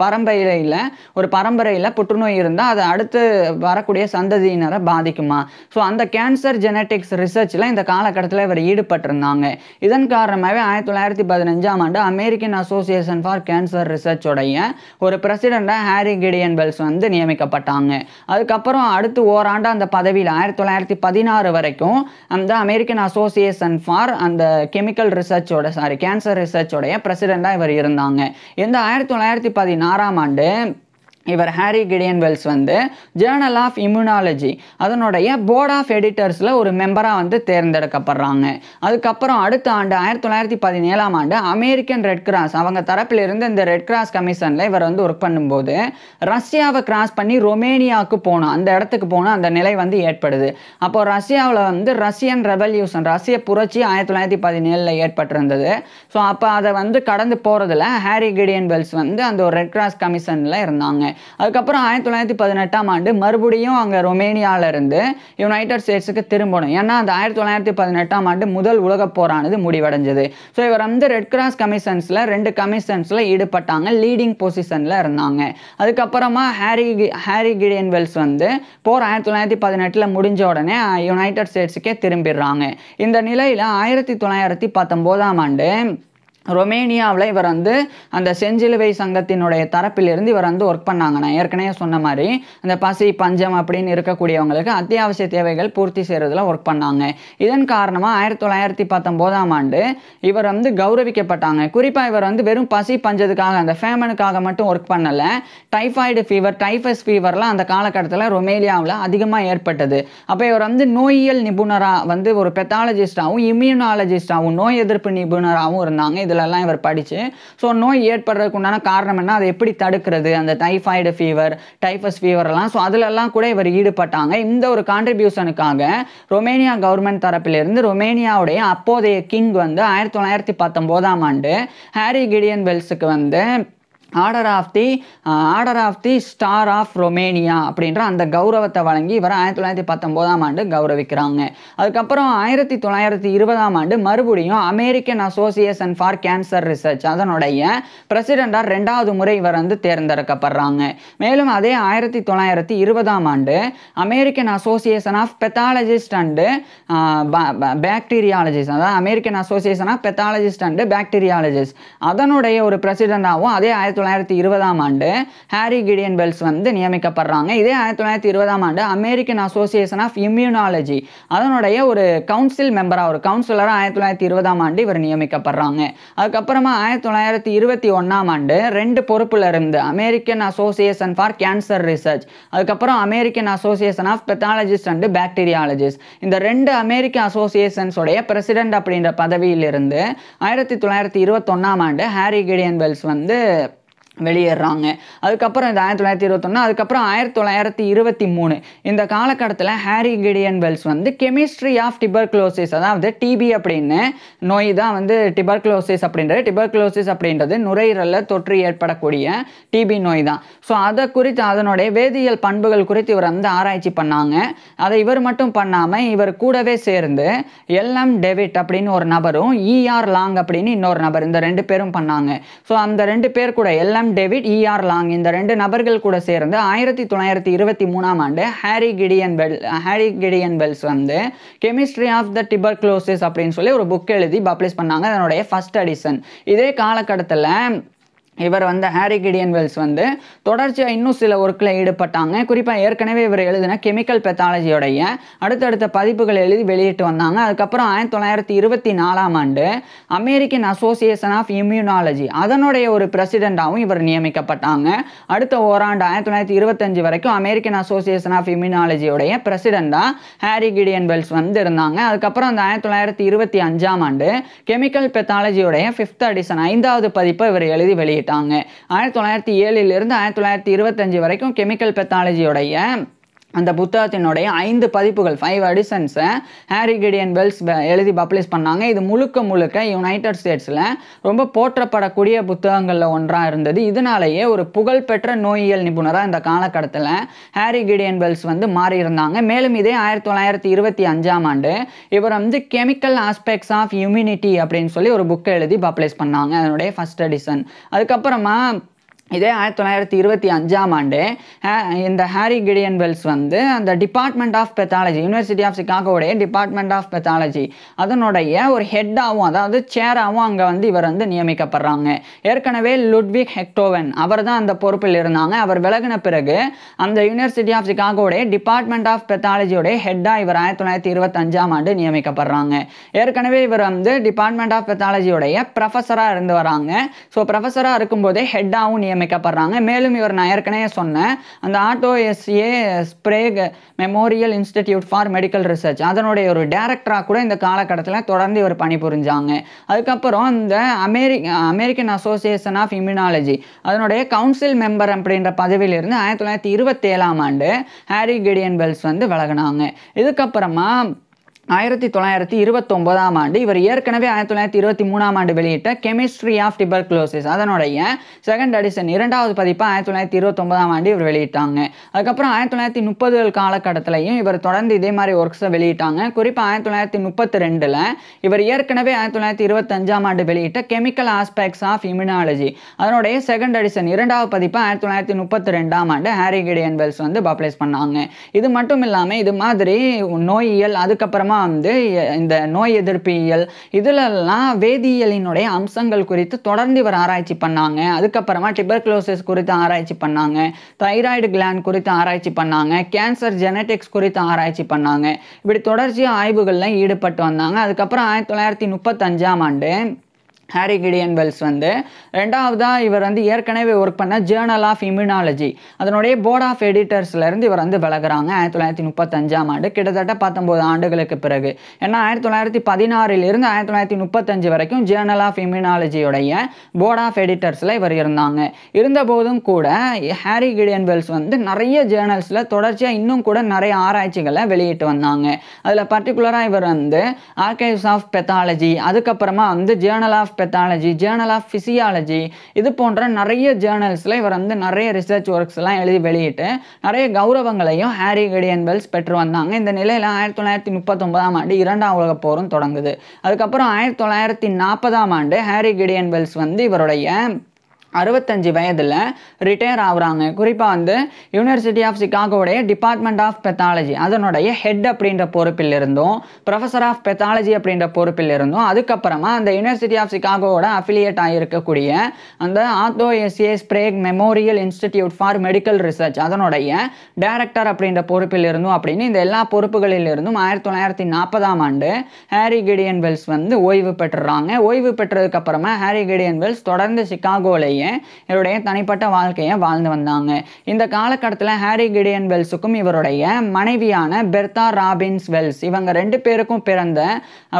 A: பரம்பரையில் புற்றுநோய் இருந்தால் அது அடுத்து வரக்கூடிய சந்ததியினரை பாதிக்குமா. ஸோ அந்த கேன்சர் ஜெனட்டிக்ஸ் ரிசர்ச்சில் இந்த காலகட்டத்தில் இவர் ஈடுபட்டிருந்தாங்க. இதன் காரணமாகவே 1915ஆம் ஆண்டு அமெரிக்கன் அசோசியேஷன் ஃபார் கேன்சர் ரிசர்ச்சோடைய ஒரு பிரசிடெண்டாக ஹாரி கிடியன் வெல்ஸ் வந்து நியமிக்கப்பட்டாங்க. அதுக்கப்புறம் அடுத்து ஓராண்டு அந்த பதவியில் 1916 வரைக்கும் அந்த அமெரிக்கன் அசோசியேஷன் ஃபார் அந்த கெமிக்கல் ரிசர்ச்சோட கேன்சர் ரிசர்ச்சோடைய பிரசிடெண்டாக இவர் இருந்தாங்க. இந்த 1916ஆம் ஆண்டு இவர் ஹாரி கிடியன் வெல்ஸ் வந்து ஜேர்னல் ஆஃப் இம்யூனாலஜி அதனுடைய போர்ட் ஆஃப் எடிட்டர்ஸில் ஒரு மெம்பராக வந்து தேர்ந்தெடுக்கப்படுறாங்க. அதுக்கப்புறம் அடுத்த ஆண்டு 1917ஆம் ஆண்டு அமெரிக்கன் ரெட் கிராஸ் அவங்க தரப்பிலிருந்து இந்த ரெட் கிராஸ் கமிஷனில் இவர் வந்து ஒர்க் பண்ணும்போது ரஷ்யாவை கிராஸ் பண்ணி ரொமேனியாவுக்கு போகணும், அந்த இடத்துக்கு போகணும், அந்த நிலை வந்து ஏற்படுது. அப்போ ரஷ்யாவில் வந்து ரஷ்யன் ரெவல்யூஷன் ரஷ்ய புரட்சி 1917 ஏற்பட்டிருந்தது. ஸோ அப்போ அதை வந்து கடந்து போகிறதுல ஹாரி கிடியன் வெல்ஸ் வந்து அந்த ஒரு ரெட் கிராஸ் கமிஷனில் இருந்தாங்க. அதுக்கப்புறம் 1918ஆம் ஆண்டு மறுபடியும் அங்கே ரொமேனியாவிலிருந்து யுனைடெட் ஸ்டேட்ஸுக்கு திரும்பணும். ஏன்னா அந்த 1918ஆம் ஆண்டு முதல் உலகப் போரானது முடிவடைஞ்சது. ஸோ இவர் வந்து ரெட் கிராஸ் கமிஷன்ஸில் 2 கமிஷன்ஸில் ஈடுபட்டாங்க, லீடிங் பொசிஷனில் இருந்தாங்க. அதுக்கப்புறமா ஹாரி கிடியன் வெல்ஸ் வந்து போர் 1918 முடிஞ்ச உடனே யுனைடெட் ஸ்டேட்ஸுக்கே திரும்பிடுறாங்க. இந்த நிலையில் 1919ஆம் ஆண்டு ரொமேனியாவில் இவர் வந்து அந்த செஞ்சிலுவை சங்கத்தினுடைய தரப்பிலிருந்து இவர் வந்து ஒர்க் பண்ணாங்க. நான் ஏற்கனவே சொன்ன மாதிரி அந்த பசி பஞ்சம் அப்படின்னு இருக்கக்கூடியவங்களுக்கு அத்தியாவசிய தேவைகள் பூர்த்தி செய்கிறதுல ஒர்க் பண்ணாங்க. இதன் காரணமாக 1919ஆம் ஆண்டு இவர் வந்து கௌரவிக்கப்பட்டாங்க. குறிப்பாக இவர் வந்து வெறும் பசி பஞ்சத்துக்காக அந்த ஃபேமனுக்காக மட்டும் ஒர்க் பண்ணலை. டைஃபாய்டு ஃபீவர் டைஃபஸ் ஃபீவர்லாம் அந்த காலகட்டத்தில் ரொமேனியாவில் அதிகமாக ஏற்பட்டது. அப்போ இவர் வந்து நோயியல் நிபுணராக வந்து ஒரு பெத்தாலஜிஸ்டாகவும் இம்யூனாலஜிஸ்டாகவும் நோய் எதிர்ப்பு நிபுணராகவும் இருந்தாங்க. இதிலெல்லாம் இவர் படித்து ஸோ நோய் ஏற்படுறதுக்கு உண்டான காரணம் என்ன, அதை எப்படி தடுக்கிறது, அந்த டைஃபாய்டு ஃபீவர் டைஃபஸ் ஃபீவர்லாம், ஸோ அதிலெல்லாம் கூட இவர் ஈடுபட்டாங்க. இந்த ஒரு கான்ட்ரிபியூஷனுக்காக ரொமேனியா கவர்மெண்ட் தரப்பிலிருந்து ரொமேனியாவுடைய அப்போதைய கிங் வந்து 1919ஆம் ஆண்டு ஹாரி கிடியன் வெல்ஸுக்கு வந்து Order of the Star of Romania அப்படின்ற அந்த கௌரவத்தை வழங்கி இவர் 1919ஆம் ஆண்டு கௌரவிக்கிறாங்க. அதுக்கப்புறம் 1920ஆம் ஆண்டு மறுபடியும் American association for cancer research அதனுடைய பிரசிடெண்டாக 2வது முறை இவர் வந்து தேர்ந்தெடுக்கப்படுறாங்க. மேலும் அதே 1920ஆம் ஆண்டு American association of pathologist and bacteriologist, அதாவது American association of pathologist and bacteriologist அதனுடைய ஒரு பிரசிடெண்டாகவும் அதே 1920 1920ஆம் ஆண்டு ஹாரி கிடியன் வெல்ஸ் வந்து நியமிக்கப்படுறாங்க. இதே 1920ஆம் ஆண்டு அமெரிக்கன் அசோசியேஷன் ஆஃப் இம்யூனாலஜி அதனுடைய ஒரு கவுன்சில் மெம்பராக ஒரு கவுன்சிலராக 1920ஆம் ஆண்டு இவர் நியமிக்கப்படுறாங்க. அதுக்கப்புறமா 1921ஆம் ஆண்டு 2 பொறுப்புல இருந்து American association for cancer research, அதுக்கப்புறம் American association of pathologist and bacteriologist, இந்த 2 அமெரிக்க அசோசியேஷன்ஸ் உடைய பிரசிடென்ட் அப்படின்ற பதவியிலிருந்து 1921ஆம் ஆண்டு ஹாரி கிடியன் வெல்ஸ் வந்து வெளியேறாங்க. அதுக்கப்புறம் இந்த 1921, அதுக்கப்புறம் 1923 இந்த காலகட்டத்தில் ஹாரி கிடியன் வெல்ஸ் வந்து கெமிஸ்ட்ரி ஆஃப் டிபர்குலோசிஸ், அதாவது டிபி அப்படின்னு நோய் தான் வந்து டிபர்குலோசிஸ் அப்படின்றது நுரையீரலில் தொற்று ஏற்படக்கூடிய டிபி நோய் தான். ஸோ அதை குறித்து அதனுடைய வேதியியல் பண்புகள் குறித்து இவர் வந்து ஆராய்ச்சி பண்ணாங்க. அதை இவர் மட்டும் பண்ணாமல் இவர் கூடவே சேர்ந்து எல்எம் டேவிட் அப்படின்னு ஒரு நபரும் இஆர் லாங் அப்படின்னு இன்னொரு நபர், இந்த 2 பேரும் பண்ணாங்க. ஸோ அந்த 2 பேர் கூட எல்எம் டேவிட், இஆர் லாங் இந்த 2 நபர்கள் கூட சேர்ந்து 1923ஆம் ஆண்டு ஹாரி கிடியன் வெல்ஸ் வந்து கெமிஸ்ட்ரி ஆஃப் த டிபர்குலோசிஸ் அப்படின்னு சொல்லி ஒரு புக் எழுதி பப்ளிஷ் பண்ணாங்க. அதனுடைய ஃபர்ஸ்ட் எடிஷன். இதே காலகட்டத்தில் இவர் வந்து ஹாரி கிடியன் வெல்ஸ் வந்து தொடர்ச்சியாக இன்னும் சில ஒர்க்கில் ஈடுபட்டாங்க. குறிப்பாக ஏற்கனவே இவர் எழுதின கெமிக்கல் பெத்தாலஜியோடைய அடுத்தடுத்த பதிப்புகள் எழுதி வெளியிட்டு வந்தாங்க. அதுக்கப்புறம் 1924ஆம் ஆண்டு அமெரிக்கன் அசோசியேஷன் ஆஃப் இம்யூனாலஜி அதனுடைய ஒரு பிரசிடெண்டாகவும் இவர் நியமிக்கப்பட்டாங்க. அடுத்த ஓராண்டு 1925 வரைக்கும் அமெரிக்கன் அசோசியேஷன் ஆஃப் இம்யூனாலஜியோடைய பிரசிடெண்டாக ஹாரி கிடியன் வெல்ஸ் வந்து இருந்தாங்க. அதுக்கப்புறம் அந்த 1925ஆம் ஆண்டு கெமிக்கல் பெத்தாலஜியோடைய 5th எடிஷன் 5வது பதிப்பை இவர் எழுதி வெளியிட்டாங்க. 1907 இருந்து 1925 வரைக்கும் கெமிக்கல் பெத்தாலஜியோடைய அந்த புத்தகத்தினுடைய 5 பதிப்புகள் 5 எடிஷன்ஸை ஹாரி கிடியன் வெல்ஸ் எழுதி பப்ளிஷ் பண்ணாங்க. இது முழுக்க யுனைடெட் ஸ்டேட்ஸில் ரொம்ப போற்றப்படக்கூடிய புத்தகங்களில் ஒன்றாக இருந்தது. இதனாலேயே ஒரு புகழ்பெற்ற நோயியல் நிபுணராக இந்த காலகட்டத்தில் ஹாரி கிடியன் வெல்ஸ் வந்து மாறி இருந்தாங்க. மேலும் இதே 1925ஆம் ஆண்டு இவர் வந்து கெமிக்கல் ஆஸ்பெக்ட்ஸ் ஆஃப் இம்யூனிட்டி அப்படின்னு சொல்லி ஒரு புக்கை எழுதி பப்ளிஷ் பண்ணாங்க, அதனுடைய ஃபர்ஸ்ட் எடிஷன். அதுக்கப்புறமா இதே 1925ஆம் ஆண்டு இந்த ஹாரி கிடியன் வெல்ஸ் வந்து அந்த department of pathology, university of சிகாகோடைய டிபார்ட்மெண்ட் ஆஃப் பெத்தாலஜி அதனுடைய ஒரு ஹெட்டாகவும் அதாவது சேராகவும் அங்கே வந்து இவர் வந்து நியமிக்கப்படுறாங்க. ஏற்கனவே லுட்விக் ஹெக்டோவன் அவர் தான் அந்த பொறுப்பில் இருந்தாங்க. அவர் விலகின பிறகு அந்த யூனிவர்சிட்டி ஆஃப் சிகாகோடைய டிபார்ட்மெண்ட் ஆஃப் பெத்தாலஜியோடைய ஹெட்டாக இவர் 1925ஆம் ஆண்டு நியமிக்கப்படுறாங்க. ஏற்கனவே இவர் வந்து டிபார்ட்மெண்ட் ஆஃப் பெத்தாலஜியோடைய ப்ரொஃபஸராக இருந்து வராங்க. ஸோ ப்ரொஃபஸராக இருக்கும்போதே ஹெட்டாகவும் நியமிக்கப்படுறாங்க. மேலும் இவர் நான் ஏற்கனவே சொன்னேன் அந்த Otto S A Sprague memorial institute for medical research அதனுடைய ஒரு டைரக்டராக கூட இந்த காலகட்டத்தில் தொடர்ந்து இவர் பணிபுரிஞ்சாங்க. அதுக்கப்புறம் இந்த அமெரிக்கன் அசோசியேஷன் ஆஃப் இம்யூனாலஜி அதனுடைய கவுன்சில் மெம்பர் அப்படின்ற பதவியிலிருந்து 1927ஆம் ஆண்டு ஹாரி கிடியன் வெல்ஸ் வந்து விலகினாங்க. இதுக்கப்புறமா 1929ஆம் ஆண்டு இவர் ஏற்கனவே 1923ஆம் ஆண்டு வெளியிட்ட கெமிஸ்ட்ரி ஆஃப் டிபர்குலோசிஸ் அதனுடைய 2nd எடிஷன் 2வது பதிப்பை 1929ஆம் ஆண்டு இவர் வெளியிட்டாங்க. அதுக்கப்புறம் 1930 காலகட்டத்திலையும் இவர் தொடர்ந்து இதே மாதிரி ஒர்க்ஸை வெளியிட்டாங்க. குறிப்பாக 1932 இவர் ஏற்கனவே 1925ஆம் ஆண்டு வெளியிட்ட கெமிக்கல் ஆஸ்பெக்ட்ஸ் ஆஃப் இம்யூனாலஜி அதனுடைய 2nd எடிஷன் 2வது பதிப்பை 1932ஆம் ஆண்டு ஹாரி கிடியன் வெல்ஸ் வந்து பப்ளிஷ் பண்ணாங்க. இது மட்டும் இல்லாமல் இது மாதிரி நோயியல், அதுக்கப்புறமா வந்து இந்த நோய் எதிர்ப்பியல் இதுலெல்லாம் வேதியியலினுடைய அம்சங்கள் குறித்து தொடர்ந்து இவர் ஆராய்ச்சி பண்ணாங்க. அதுக்கப்புறமா டிபர்குலோசிஸ் குறித்து ஆராய்ச்சி பண்ணாங்க, தைராய்டு கிளாண்ட் குறித்து ஆராய்ச்சி பண்ணாங்க, கேன்சர் ஜெனட்டிக்ஸ் குறித்து ஆராய்ச்சி பண்ணாங்க. இப்படி தொடர்ச்சியாக ஆய்வுகளில் ஈடுபட்டு வந்தாங்க. அதுக்கப்புறம் 1935ஆம் ஆண்டு ஹாரி கிடியன் வெல்ஸ் வந்து ரெண்டாவதாக இவர் வந்து ஏற்கனவே ஒர்க் பண்ண ஜேர்னல் ஆஃப் இம்யூனாலஜி அதனுடைய போர்ட் ஆஃப் எடிட்டர்ஸ்லேருந்து இவர் வந்து விலகுறாங்க 1935ஆம் ஆண்டு, கிட்டத்தட்ட 19 ஆண்டுகளுக்கு பிறகு. ஏன்னா 1916 1935 வரைக்கும் ஜேர்னல் ஆஃப் இம்யூனாலஜியோடைய போர்ட் ஆஃப் எடிட்டர்ஸில் இவர் இருந்தாங்க. இருந்தபோதும் கூட ஹாரி கிடியன் வெல்ஸ் வந்து நிறைய ஜேர்னல்ஸில் தொடர்ச்சியாக இன்னும் கூட நிறைய ஆராய்ச்சிகளை வெளியிட்டு வந்தாங்க. அதில் பர்டிகுலராக இவர் வந்து ஆர்கைவ்ஸ் ஆஃப் பெத்தாலஜி, அதுக்கப்புறமா வந்து Journal of Pathology, Journal of Physiology இது போன்ற நிறைய ஜேர்னல்ஸில் இவர் வந்து நிறைய ரிசர்ச் ஒர்க்ஸ் எல்லாம் எழுதி வெளியிட்டு நிறைய கௌரவங்களையும் ஹாரி கிடியன் வெல்ஸ் பெற்று வந்தாங்க. இந்த நிலையில் 1939ஆம் ஆண்டு 2ஆம் உலகப் போரும் தொடங்குது. அதுக்கப்புறம் 1940ஆம் ஆண்டு ஹாரி கிடியன் வெல்ஸ் வந்து இவருடைய 65 வயதில் ரிட்டையர் ஆகுறாங்க. குறிப்பாக வந்து யூனிவர்சிட்டி ஆஃப் சிகாகோடைய டிபார்ட்மெண்ட் ஆஃப் பெத்தாலஜி அதனுடைய ஹெட் அப்படின்ற பொறுப்பில் இருந்தும், ப்ரொஃபஸர் ஆஃப் பெத்தாலஜி அப்படின்ற பொறுப்பில் இருந்தும், அதுக்கப்புறமா அந்த யூனிவர்சிட்டி ஆஃப் சிகாகோவோட அஃபிலியேட் ஆகியிருக்கக்கூடிய அந்த Otto S A Sprague memorial institute for medical research அதனுடைய டைரக்டர் அப்படின்ற பொறுப்பில் இருந்தும் அப்படின்னு இந்த எல்லா பொறுப்புகளில் இருந்தும் 1940ஆம் ஆண்டு ஹாரி கிடியன் வெல்ஸ் வந்து ஓய்வு பெற்றுறாங்க. ஓய்வு பெற்றதுக்கு அப்புறமா ஹாரி கிடியன் வெல்ஸ் தொடர்ந்து சிகாகோலேயே இவருடைய தனிப்பட்ட வாழ்க்கையை வாழ்ந்து வந்தாங்க. இந்த காலகட்டத்தில் ஹாரி கிடியன் வெல்ஸுக்கும் இவருடைய மனைவியான பெர்தா ராபின்ஸ் வெல்ஸ் இவங்க 2 பேருக்கும் பிறந்த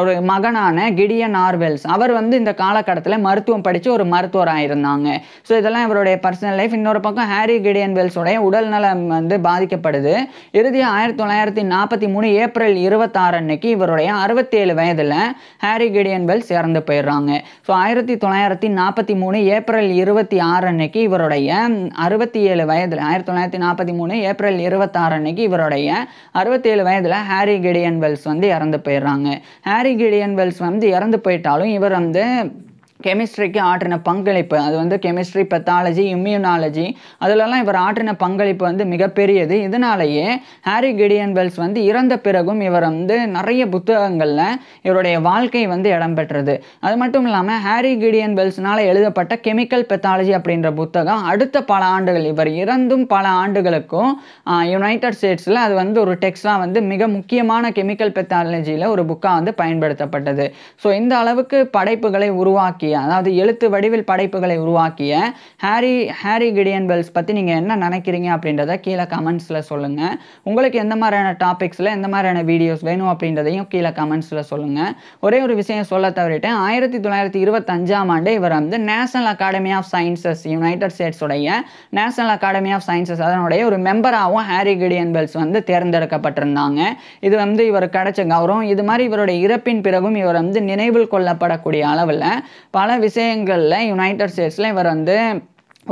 A: ஒரு மகனான கிடியன் ஆர் வெல்ஸ் அவர் வந்து இந்த காலகட்டத்தில் மருத்துவம் படித்து ஒரு மருத்துவராக இருந்தாங்க. ஸோ இதெல்லாம் இவருடைய பர்சனல் லைஃப். இன்னொரு பக்கம் ஹாரி கிடியன் வெல்ஸுடைய உடல் நலம் வந்து பாதிக்கப்படுது. இறுதியாக 1943 ஏப்ரல் 26 அன்னைக்கு இவருடைய 67 வயதில் ஹாரி கிடியன் வெல்ஸ் இறந்து போயிடுறாங்க. ஸோ 1943 ஏப்ரல் 26 அன்னைக்கு இவருடைய 67 வயதில் 1943 ஏப்ரல் 26 அன்னைக்கு இவருடைய 67 வயதில் ஹாரி கிடியன் வெல்ஸ் வந்து இறந்து போயிடுறாங்க. ஹாரி கிடியன் வெல்ஸ் வந்து இறந்து போயிட்டாலும் இவர் வந்து கெமிஸ்ட்ரிக்கு ஆற்றின பங்களிப்பு அது வந்து கெமிஸ்ட்ரி, பெத்தாலஜி, இம்யூனாலஜி அதிலெல்லாம் இவர் ஆற்றின பங்களிப்பு வந்து மிகப்பெரியது. இதனாலேயே ஹாரி கிடியன் வெல்ஸ் வந்து இறந்த பிறகும் இவர் வந்து நிறைய புத்தகங்களில் இவருடைய வாழ்க்கை வந்து இடம்பெற்றது. அது மட்டும் இல்லாமல் ஹாரி கிடியன் வெல்ஸ்னால் எழுதப்பட்ட கெமிக்கல் பெத்தாலஜி அப்படின்ற புத்தகம் அடுத்த பல ஆண்டுகள் இவர் இறந்தும் பல ஆண்டுகளுக்கும் யுனைடெட் ஸ்டேட்ஸில் அது வந்து ஒரு டெக்ஸ்டாக வந்து மிக முக்கியமான கெமிக்கல் பெத்தாலஜியில் ஒரு புக்காக வந்து பயன்படுத்தப்பட்டது. ஸோ இந்த அளவுக்கு படைப்புகளை உருவாக்கி அதாவது எழுத்து வடிவில் படைப்புகளை உருவாக்கிய ஹாரி கிடியன் வெல்ஸ் பற்றி நீங்கள் என்ன நினைக்கிறீங்க அப்படின்றத கீழே கமெண்ட்ஸில் சொல்லுங்கள். உங்களுக்கு எந்த மாதிரியான டாபிக்ஸில் எந்த மாதிரியான வீடியோஸ் வேணும் அப்படின்றதையும் கீழே கமெண்ட்ஸில் சொல்லுங்கள். ஒரே ஒரு விஷயம் சொல்ல தவறிட்டேன். 1925ஆம் ஆண்டு இவர் வந்து national academy of sciences united ஸ்டேட்ஸுடைய நேஷனல் அகாடமி ஆஃப் சயின்சஸ் அதனுடைய ஒரு மெம்பராகவும் ஹாரி கிடியன் வெல்ஸ் வந்து தேர்ந்தெடுக்கப்பட்டிருந்தாங்க. இது வந்து இவர் கிடைச்ச கௌரவம். இது மாதிரி இவருடைய இறப்பின் பிறகும் இவர் வந்து நினைவில் கொள்ளப்படக்கூடிய அளவில் பல விஷயங்களில் யுனைடெட் ஸ்டேட்ஸில் இவர் வந்து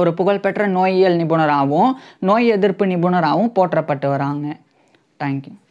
A: ஒரு புகழ்பெற்ற நோயியல் நிபுணராகவும் நோய் எதிர்ப்பு நிபுணராகவும் போற்றப்பட்டு வராங்க. தேங்க்யூ.